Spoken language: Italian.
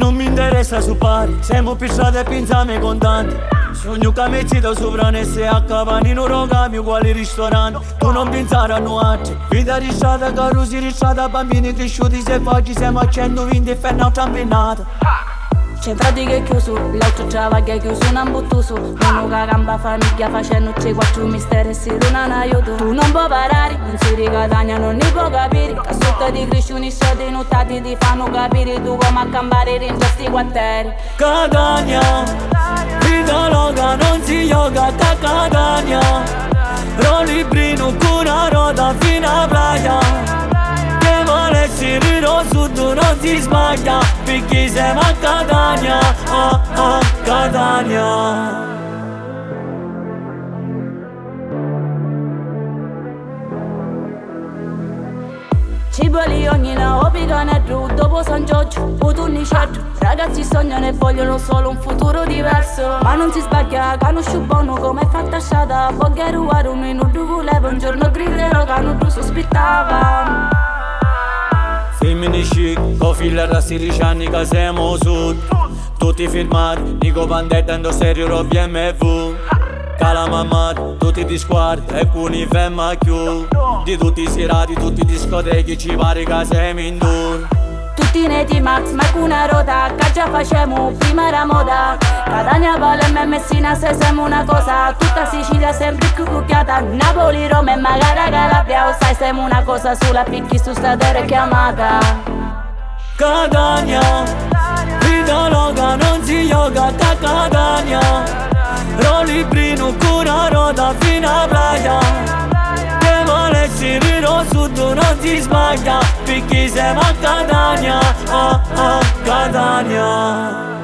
non mi interessa su pari, siamo pisciati e pinzame contanti. Sogno che mi zitto sopra e a cavani non rogami uguali ristoranti. Tu non pensare a noi, vita risciata, carusi risciata, bambini cresciuti se oggi siamo a 120 e fai un'altra impennata. Centrati che è chiuso, l'altro giava che è chiuso, non buttuso. Uno che gamba famiglia facendoci quattro misteri e si non aiuto. Tu non puoi parare, non si di Catania non ne puoi capire. Che sotto di cresciuni stati notati ti fanno capire tu come a campare in questi quartieri. Catania, vita loca non si yoga da Catania. Rolibrino con una roda fino a playa. Volessi riro sud non si sbaglia, perché siamo a Catania, Catania. Ci vuole ogni no, picano e giù, dopo San Giorgio, autunni certo. Ragazzi sognano e vogliono solo un futuro diverso. Ma non si sbaglia, che non sciubono come è fatta sciata. Poghe ruare un minuto voleva, un giorno griderò che non tu sospettava. Femmini chic, con filler a 16 anni che siamo sud. Tutti filmati, Nico Pandetta in serio rob BMW. Cala mamma, tutti di squad e puni femma più. Di tutti i serati, tutti i discoteche, ci pare che siamo in tour. Tutti neti Max, ma con una rota, che già facciamo, prima era moda. Catania, Palermo e Messina, se siamo una cosa. Tutta Sicilia sempre cucchiata, Napoli, Roma e magari Calabria. Sai, siamo una cosa sulla picchi su sta terra chiamata Catania, vita loca non si yoga da Catania. Rolibrino con una roda fino a playa. Che volessi riro sud non si sbaglia, perché siamo a Catania, Catania.